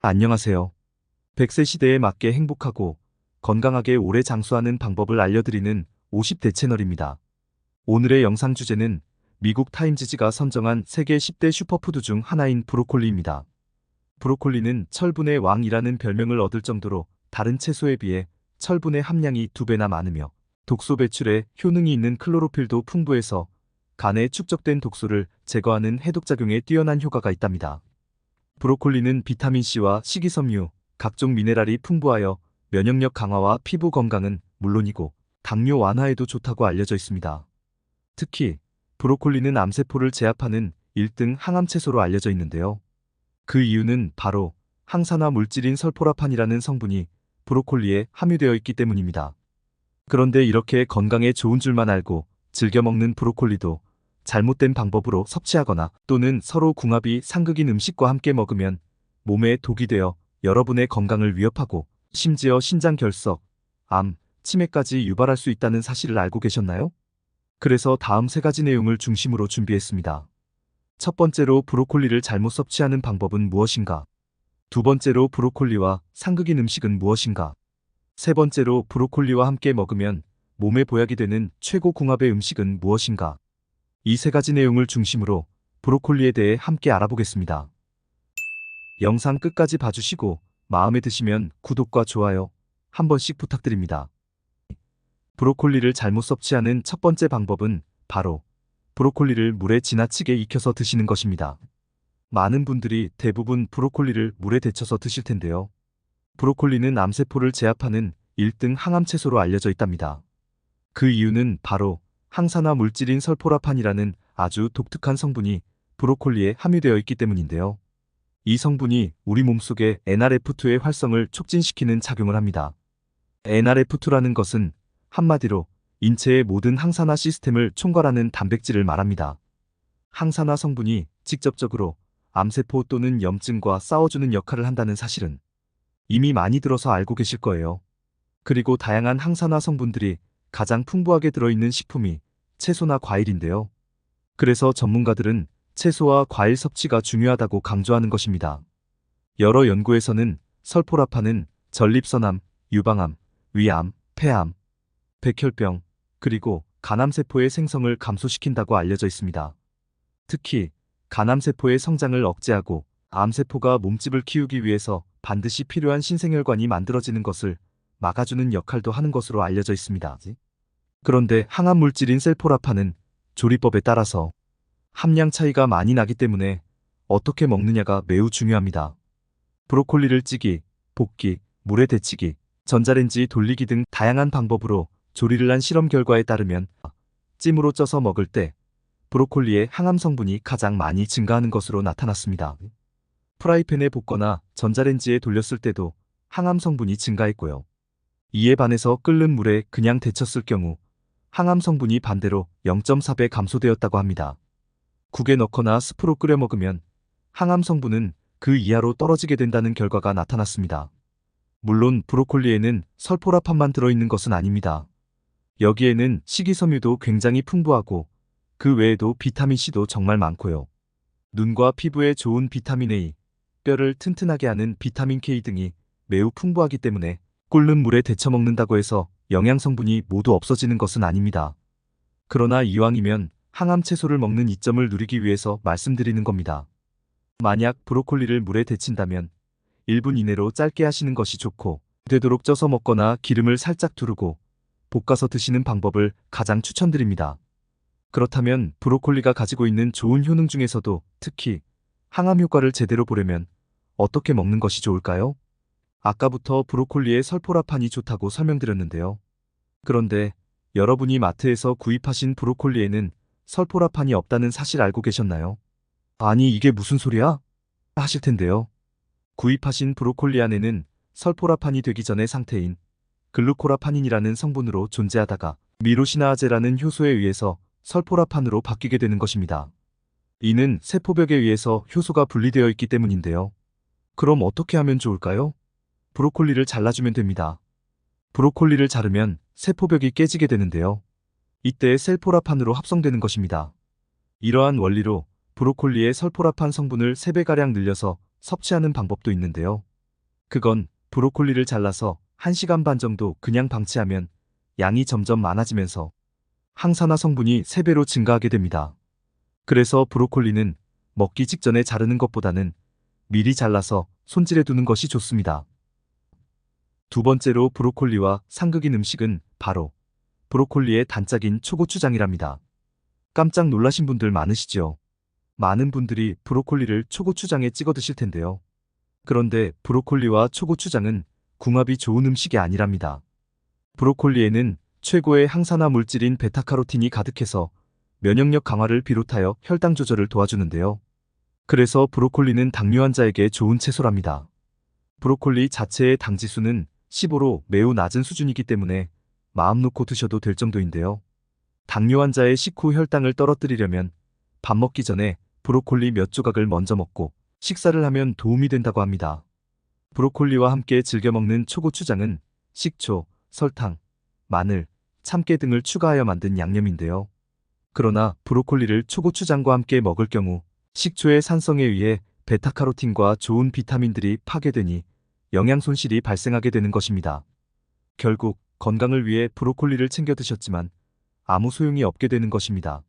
안녕하세요. 100세 시대에 맞게 행복하고 건강하게 오래 장수하는 방법을 알려드리는 50대 채널입니다. 오늘의 영상 주제는 미국 타임지지가 선정한 세계 10대 슈퍼푸드 중 하나인 브로콜리입니다. 브로콜리는 철분의 왕이라는 별명을 얻을 정도로 다른 채소에 비해 철분의 함량이 2배나 많으며 독소 배출에 효능이 있는 클로로필도 풍부해서 간에 축적된 독소를 제거하는 해독작용에 뛰어난 효과가 있답니다. 브로콜리는 비타민C와 식이섬유, 각종 미네랄이 풍부하여 면역력 강화와 피부 건강은 물론이고 당뇨 완화에도 좋다고 알려져 있습니다. 특히 브로콜리는 암세포를 제압하는 1등 항암 채소로 알려져 있는데요. 그 이유는 바로 항산화 물질인 설포라판이라는 성분이 브로콜리에 함유되어 있기 때문입니다. 그런데 이렇게 건강에 좋은 줄만 알고 즐겨 먹는 브로콜리도 잘못된 방법으로 섭취하거나 또는 서로 궁합이 상극인 음식과 함께 먹으면 몸에 독이 되어 여러분의 건강을 위협하고 심지어 신장결석, 암, 치매까지 유발할 수 있다는 사실을 알고 계셨나요? 그래서 다음 3가지 내용을 중심으로 준비했습니다. 첫 번째로 브로콜리를 잘못 섭취하는 방법은 무엇인가? 두 번째로 브로콜리와 상극인 음식은 무엇인가? 세 번째로 브로콜리와 함께 먹으면 몸에 보약이 되는 최고 궁합의 음식은 무엇인가? 이 3가지 내용을 중심으로 브로콜리에 대해 함께 알아보겠습니다. 영상 끝까지 봐주시고 마음에 드시면 구독과 좋아요 한 번씩 부탁드립니다. 브로콜리를 잘못 섭취하는 첫 번째 방법은 바로 브로콜리를 물에 지나치게 익혀서 드시는 것입니다. 많은 분들이 대부분 브로콜리를 물에 데쳐서 드실 텐데요. 브로콜리는 암세포를 제압하는 1등 항암 채소로 알려져 있답니다. 그 이유는 바로 항산화 물질인 설포라판이라는 아주 독특한 성분이 브로콜리에 함유되어 있기 때문인데요. 이 성분이 우리 몸속의 NRF2의 활성을 촉진시키는 작용을 합니다. NRF2라는 것은 한마디로 인체의 모든 항산화 시스템을 총괄하는 단백질을 말합니다. 항산화 성분이 직접적으로 암세포 또는 염증과 싸워주는 역할을 한다는 사실은 이미 많이 들어서 알고 계실 거예요. 그리고 다양한 항산화 성분들이 가장 풍부하게 들어있는 식품이 채소나 과일인데요. 그래서 전문가들은 채소와 과일 섭취가 중요하다고 강조하는 것입니다. 여러 연구에서는 설포라판은 전립선암, 유방암, 위암, 폐암, 백혈병, 그리고 간암세포의 생성을 감소시킨다고 알려져 있습니다. 특히 간암세포의 성장을 억제하고 암세포가 몸집을 키우기 위해서 반드시 필요한 신생혈관이 만들어지는 것을 막아주는 역할도 하는 것으로 알려져 있습니다. 그런데 항암 물질인 셀포라판은 조리법에 따라서 함량 차이가 많이 나기 때문에 어떻게 먹느냐가 매우 중요합니다. 브로콜리를 찌기, 볶기, 물에 데치기, 전자레인지 돌리기 등 다양한 방법으로 조리를 한 실험 결과에 따르면 찜으로 쪄서 먹을 때 브로콜리의 항암 성분이 가장 많이 증가하는 것으로 나타났습니다. 프라이팬에 볶거나 전자레인지에 돌렸을 때도 항암 성분이 증가했고요. 이에 반해서 끓는 물에 그냥 데쳤을 경우 항암 성분이 반대로 0.4배 감소되었다고 합니다. 국에 넣거나 스프로 끓여 먹으면 항암 성분은 그 이하로 떨어지게 된다는 결과가 나타났습니다. 물론 브로콜리에는 설포라판만 들어있는 것은 아닙니다. 여기에는 식이섬유도 굉장히 풍부하고 그 외에도 비타민C도 정말 많고요. 눈과 피부에 좋은 비타민 A, 뼈를 튼튼하게 하는 비타민 K 등이 매우 풍부하기 때문에 끓는 물에 데쳐 먹는다고 해서 영양 성분이 모두 없어지는 것은 아닙니다. 그러나 이왕이면 항암 채소를 먹는 이점을 누리기 위해서 말씀드리는 겁니다. 만약 브로콜리를 물에 데친다면 1분 이내로 짧게 하시는 것이 좋고 되도록 쪄서 먹거나 기름을 살짝 두르고 볶아서 드시는 방법을 가장 추천드립니다. 그렇다면 브로콜리가 가지고 있는 좋은 효능 중에서도 특히 항암 효과를 제대로 보려면 어떻게 먹는 것이 좋을까요? 아까부터 브로콜리의 설포라판이 좋다고 설명드렸는데요. 그런데 여러분이 마트에서 구입하신 브로콜리에는 설포라판이 없다는 사실 알고 계셨나요? 아니 이게 무슨 소리야? 하실 텐데요. 구입하신 브로콜리 안에는 설포라판이 되기 전의 상태인 글루코라파닌이라는 성분으로 존재하다가 미로시나아제라는 효소에 의해서 설포라판으로 바뀌게 되는 것입니다. 이는 세포벽에 의해서 효소가 분리되어 있기 때문인데요. 그럼 어떻게 하면 좋을까요? 브로콜리를 잘라주면 됩니다. 브로콜리를 자르면 세포벽이 깨지게 되는데요. 이때 셀포라판으로 합성되는 것입니다. 이러한 원리로 브로콜리의 설포라판 성분을 3배가량 늘려서 섭취하는 방법도 있는데요. 그건 브로콜리를 잘라서 1시간 반 정도 그냥 방치하면 양이 점점 많아지면서 항산화 성분이 3배로 증가하게 됩니다. 그래서 브로콜리는 먹기 직전에 자르는 것보다는 미리 잘라서 손질해 두는 것이 좋습니다. 두 번째로 브로콜리와 상극인 음식은 바로 브로콜리의 단짝인 초고추장이랍니다. 깜짝 놀라신 분들 많으시죠? 많은 분들이 브로콜리를 초고추장에 찍어 드실 텐데요. 그런데 브로콜리와 초고추장은 궁합이 좋은 음식이 아니랍니다. 브로콜리에는 최고의 항산화 물질인 베타카로틴이 가득해서 면역력 강화를 비롯하여 혈당 조절을 도와주는데요. 그래서 브로콜리는 당뇨 환자에게 좋은 채소랍니다. 브로콜리 자체의 당 지수는 15로 매우 낮은 수준이기 때문에 마음 놓고 드셔도 될 정도인데요. 당뇨 환자의 식후 혈당을 떨어뜨리려면 밥 먹기 전에 브로콜리 몇 조각을 먼저 먹고 식사를 하면 도움이 된다고 합니다. 브로콜리와 함께 즐겨 먹는 초고추장은 식초, 설탕, 마늘, 참깨 등을 추가하여 만든 양념인데요. 그러나 브로콜리를 초고추장과 함께 먹을 경우 식초의 산성에 의해 베타카로틴과 좋은 비타민들이 파괴되니 영양 손실이 발생하게 되는 것입니다. 결국 건강을 위해 브로콜리를 챙겨 드셨지만 아무 소용이 없게 되는 것입니다.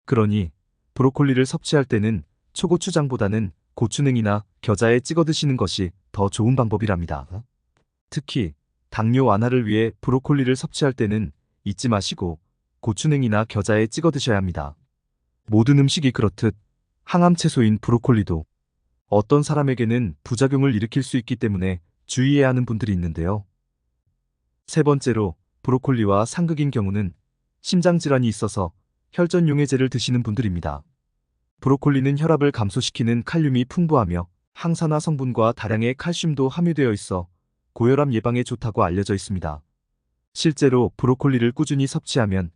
그러니 브로콜리를 섭취할 때는 초고추장보다는 고추냉이나 겨자에 찍어 드시는 것이 더 좋은 방법이랍니다. 특히 당뇨 완화를 위해 브로콜리를 섭취할 때는 잊지 마시고 고추냉이나 겨자에 찍어 드셔야 합니다. 모든 음식이 그렇듯 항암 채소인 브로콜리도 어떤 사람에게는 부작용을 일으킬 수 있기 때문에 주의해야 하는 분들이 있는데요. 세 번째로 브로콜리와 상극인 경우는 심장질환이 있어서 혈전용해제를 드시는 분들입니다. 브로콜리는 혈압을 감소시키는 칼륨이 풍부하며 항산화 성분과 다량의 칼슘도 함유되어 있어 고혈압 예방에 좋다고 알려져 있습니다. 실제로 브로콜리를 꾸준히 섭취하면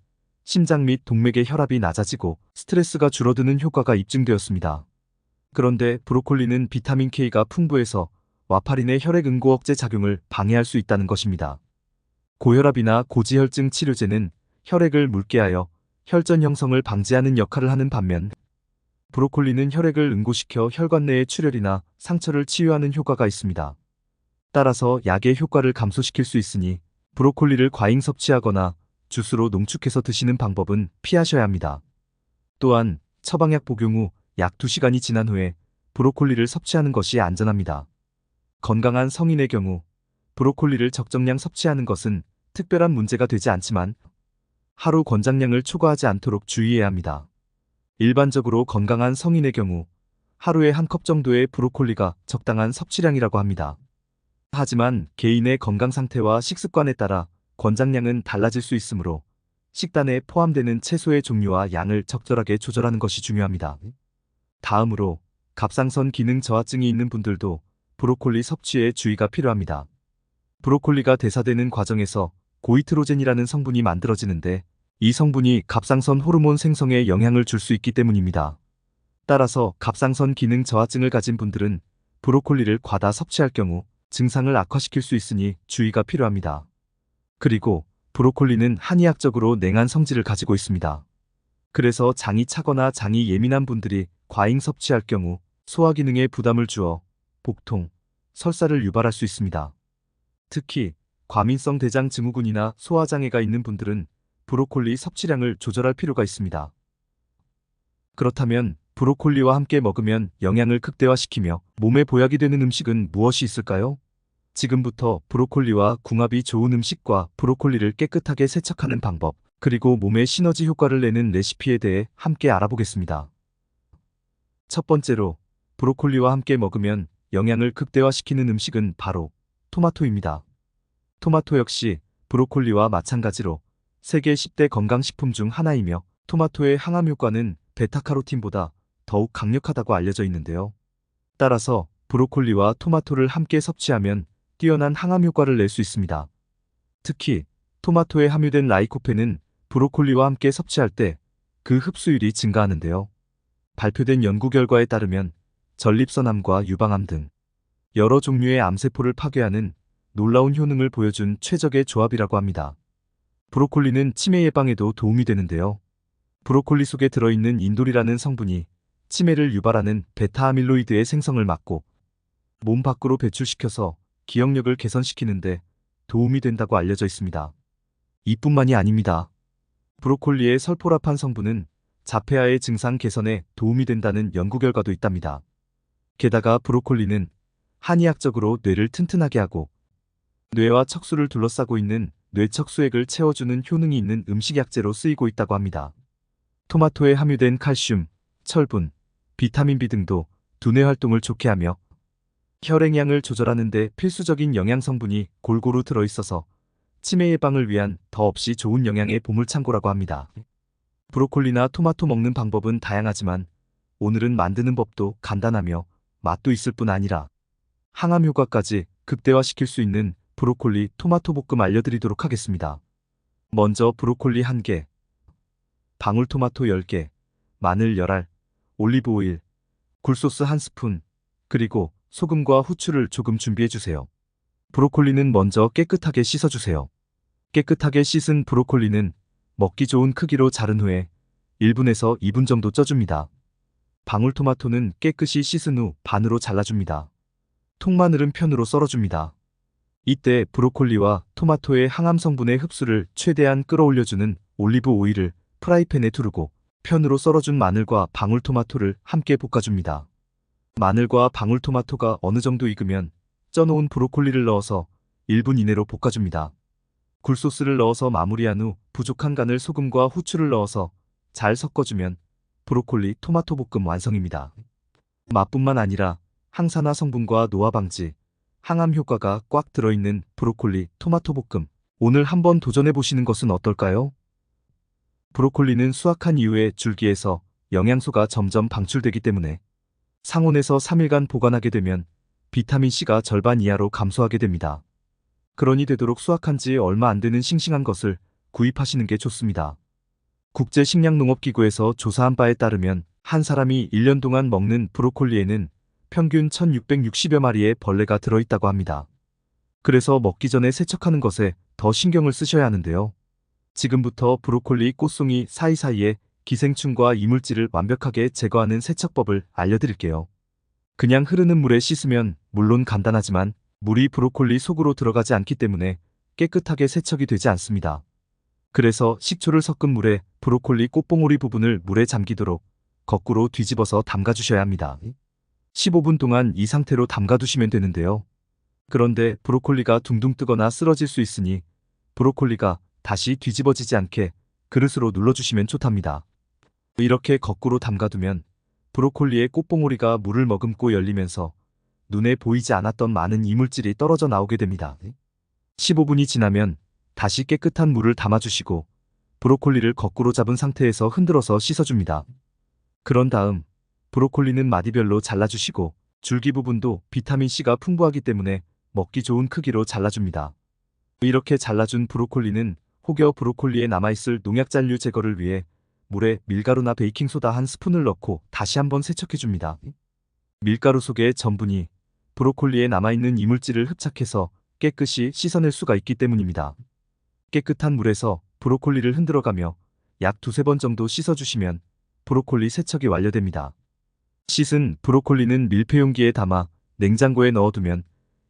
심장 및 동맥의 혈압이 낮아지고 스트레스가 줄어드는 효과가 입증되었습니다. 그런데 브로콜리는 비타민 K가 풍부해서 와파린의 혈액 응고 억제 작용을 방해할 수 있다는 것입니다. 고혈압이나 고지혈증 치료제는 혈액을 묽게 하여 혈전 형성을 방지하는 역할을 하는 반면 브로콜리는 혈액을 응고시켜 혈관 내의 출혈이나 상처를 치유하는 효과가 있습니다. 따라서 약의 효과를 감소시킬 수 있으니 브로콜리를 과잉 섭취하거나 주스로 농축해서 드시는 방법은 피하셔야 합니다. 또한 처방약 복용 후 약 2시간이 지난 후에 브로콜리를 섭취하는 것이 안전합니다. 건강한 성인의 경우 브로콜리를 적정량 섭취하는 것은 특별한 문제가 되지 않지만 하루 권장량을 초과하지 않도록 주의해야 합니다. 일반적으로 건강한 성인의 경우 하루에 1컵 정도의 브로콜리가 적당한 섭취량이라고 합니다. 하지만 개인의 건강 상태와 식습관에 따라 권장량은 달라질 수 있으므로 식단에 포함되는 채소의 종류와 양을 적절하게 조절하는 것이 중요합니다. 다음으로 갑상선 기능 저하증이 있는 분들도 브로콜리 섭취에 주의가 필요합니다. 브로콜리가 대사되는 과정에서 고이트로젠이라는 성분이 만들어지는데 이 성분이 갑상선 호르몬 생성에 영향을 줄 수 있기 때문입니다. 따라서 갑상선 기능 저하증을 가진 분들은 브로콜리를 과다 섭취할 경우 증상을 악화시킬 수 있으니 주의가 필요합니다. 그리고 브로콜리는 한의학적으로 냉한 성질을 가지고 있습니다. 그래서 장이 차거나 장이 예민한 분들이 과잉 섭취할 경우 소화 기능에 부담을 주어 복통, 설사를 유발할 수 있습니다. 특히 과민성 대장 증후군이나 소화장애가 있는 분들은 브로콜리 섭취량을 조절할 필요가 있습니다. 그렇다면 브로콜리와 함께 먹으면 영양을 극대화시키며 몸에 보약이 되는 음식은 무엇이 있을까요? 지금부터 브로콜리와 궁합이 좋은 음식과 브로콜리를 깨끗하게 세척하는 방법, 그리고 몸에 시너지 효과를 내는 레시피에 대해 함께 알아보겠습니다. 첫 번째로 브로콜리와 함께 먹으면 영양을 극대화시키는 음식은 바로 토마토입니다. 토마토 역시 브로콜리와 마찬가지로 세계 10대 건강식품 중 하나이며 토마토의 항암 효과는 베타카로틴보다 더욱 강력하다고 알려져 있는데요. 따라서 브로콜리와 토마토를 함께 섭취하면 뛰어난 항암 효과를 낼 수 있습니다. 특히 토마토에 함유된 라이코펜은 브로콜리와 함께 섭취할 때 그 흡수율이 증가하는데요. 발표된 연구 결과에 따르면 전립선암과 유방암 등 여러 종류의 암세포를 파괴하는 놀라운 효능을 보여준 최적의 조합이라고 합니다. 브로콜리는 치매 예방에도 도움이 되는데요. 브로콜리 속에 들어있는 인돌이라는 성분이 치매를 유발하는 베타아밀로이드의 생성을 막고 몸 밖으로 배출시켜서 기억력을 개선시키는데 도움이 된다고 알려져 있습니다. 이뿐만이 아닙니다. 브로콜리의 설포라판 성분은 자폐아의 증상 개선에 도움이 된다는 연구 결과도 있답니다. 게다가 브로콜리는 한의학적으로 뇌를 튼튼하게 하고 뇌와 척수를 둘러싸고 있는 뇌척수액을 채워주는 효능이 있는 음식약재로 쓰이고 있다고 합니다. 토마토에 함유된 칼슘, 철분, 비타민 B 등도 두뇌 활동을 좋게 하며 혈액량을 조절하는 데 필수적인 영양 성분이 골고루 들어있어서 치매 예방을 위한 더없이 좋은 영양의 보물창고라고 합니다. 브로콜리나 토마토 먹는 방법은 다양하지만 오늘은 만드는 법도 간단하며 맛도 있을 뿐 아니라 항암 효과까지 극대화시킬 수 있는 브로콜리 토마토 볶음 알려드리도록 하겠습니다. 먼저 브로콜리 1개, 방울토마토 10개, 마늘 10알, 올리브 오일, 굴소스 1스푼, 그리고 소금과 후추를 조금 준비해주세요. 브로콜리는 먼저 깨끗하게 씻어주세요. 깨끗하게 씻은 브로콜리는 먹기 좋은 크기로 자른 후에 1분에서 2분 정도 쪄줍니다. 방울토마토는 깨끗이 씻은 후 반으로 잘라줍니다. 통마늘은 편으로 썰어줍니다. 이때 브로콜리와 토마토의 항암 성분의 흡수를 최대한 끌어올려주는 올리브 오일을 프라이팬에 두르고 편으로 썰어준 마늘과 방울토마토를 함께 볶아줍니다. 마늘과 방울토마토가 어느 정도 익으면 쪄놓은 브로콜리를 넣어서 1분 이내로 볶아줍니다. 굴소스를 넣어서 마무리한 후 부족한 간을 소금과 후추를 넣어서 잘 섞어주면 브로콜리 토마토 볶음 완성입니다. 맛뿐만 아니라 항산화 성분과 노화 방지, 항암 효과가 꽉 들어있는 브로콜리 토마토 볶음. 오늘 한번 도전해보시는 것은 어떨까요? 브로콜리는 수확한 이후에 줄기에서 영양소가 점점 방출되기 때문에 상온에서 3일간 보관하게 되면 비타민C가 절반 이하로 감소하게 됩니다. 그러니 되도록 수확한 지 얼마 안 되는 싱싱한 것을 구입하시는 게 좋습니다. 국제식량농업기구에서 조사한 바에 따르면 한 사람이 1년 동안 먹는 브로콜리에는 평균 1660여 마리의 벌레가 들어있다고 합니다. 그래서 먹기 전에 세척하는 것에 더 신경을 쓰셔야 하는데요. 지금부터 브로콜리 꽃송이 사이사이에 기생충과 이물질을 완벽하게 제거하는 세척법을 알려드릴게요. 그냥 흐르는 물에 씻으면 물론 간단하지만 물이 브로콜리 속으로 들어가지 않기 때문에 깨끗하게 세척이 되지 않습니다. 그래서 식초를 섞은 물에 브로콜리 꽃봉오리 부분을 물에 잠기도록 거꾸로 뒤집어서 담가주셔야 합니다. 15분 동안 이 상태로 담가두시면 되는데요. 그런데 브로콜리가 둥둥 뜨거나 쓰러질 수 있으니 브로콜리가 다시 뒤집어지지 않게 그릇으로 눌러주시면 좋답니다. 이렇게 거꾸로 담가두면 브로콜리의 꽃봉오리가 물을 머금고 열리면서 눈에 보이지 않았던 많은 이물질이 떨어져 나오게 됩니다. 15분이 지나면 다시 깨끗한 물을 담아주시고 브로콜리를 거꾸로 잡은 상태에서 흔들어서 씻어줍니다. 그런 다음 브로콜리는 마디별로 잘라주시고 줄기 부분도 비타민C가 풍부하기 때문에 먹기 좋은 크기로 잘라줍니다. 이렇게 잘라준 브로콜리는 혹여 브로콜리에 남아있을 농약잔류 제거를 위해 물에 밀가루나 베이킹소다 1스푼을 넣고 다시 한번 세척해줍니다. 밀가루 속의 전분이 브로콜리에 남아있는 이물질을 흡착해서 깨끗이 씻어낼 수가 있기 때문입니다. 깨끗한 물에서 브로콜리를 흔들어가며 약 2~3번 정도 씻어주시면 브로콜리 세척이 완료됩니다. 씻은 브로콜리는 밀폐용기에 담아 냉장고에 넣어두면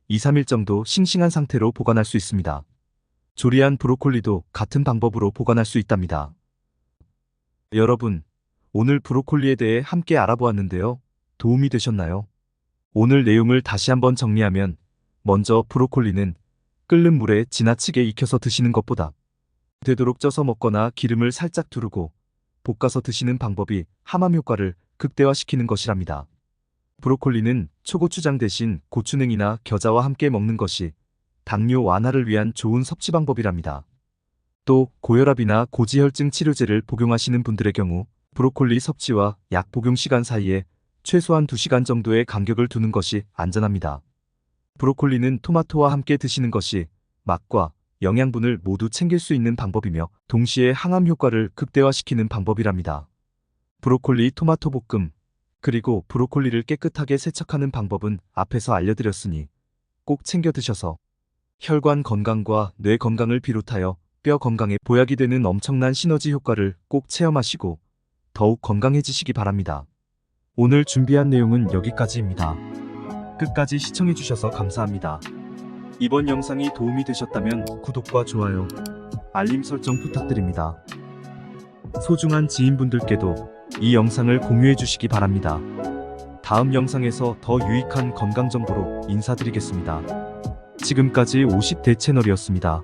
2~3일 정도 싱싱한 상태로 보관할 수 있습니다. 조리한 브로콜리도 같은 방법으로 보관할 수 있답니다. 여러분, 오늘 브로콜리에 대해 함께 알아보았는데요. 도움이 되셨나요? 오늘 내용을 다시 한번 정리하면 먼저 브로콜리는 끓는 물에 지나치게 익혀서 드시는 것보다 되도록 쪄서 먹거나 기름을 살짝 두르고 볶아서 드시는 방법이 항암 효과를 극대화시키는 것이랍니다. 브로콜리는 초고추장 대신 고추냉이나 겨자와 함께 먹는 것이 당뇨 완화를 위한 좋은 섭취 방법이랍니다. 또 고혈압이나 고지혈증 치료제를 복용하시는 분들의 경우 브로콜리 섭취와 약 복용 시간 사이에 최소한 2시간 정도의 간격을 두는 것이 안전합니다. 브로콜리는 토마토와 함께 드시는 것이 맛과 영양분을 모두 챙길 수 있는 방법이며 동시에 항암 효과를 극대화시키는 방법이랍니다. 브로콜리 토마토 볶음, 그리고 브로콜리를 깨끗하게 세척하는 방법은 앞에서 알려드렸으니 꼭 챙겨 드셔서 혈관 건강과 뇌 건강을 비롯하여 뼈 건강에 보약이 되는 엄청난 시너지 효과를 꼭 체험하시고 더욱 건강해지시기 바랍니다. 오늘 준비한 내용은 여기까지입니다. 끝까지 시청해주셔서 감사합니다. 이번 영상이 도움이 되셨다면 구독과 좋아요, 알림 설정 부탁드립니다. 소중한 지인분들께도 이 영상을 공유해 주시기 바랍니다. 다음 영상에서 더 유익한 건강 정보로 인사드리겠습니다. 지금까지 50대 채널이었습니다.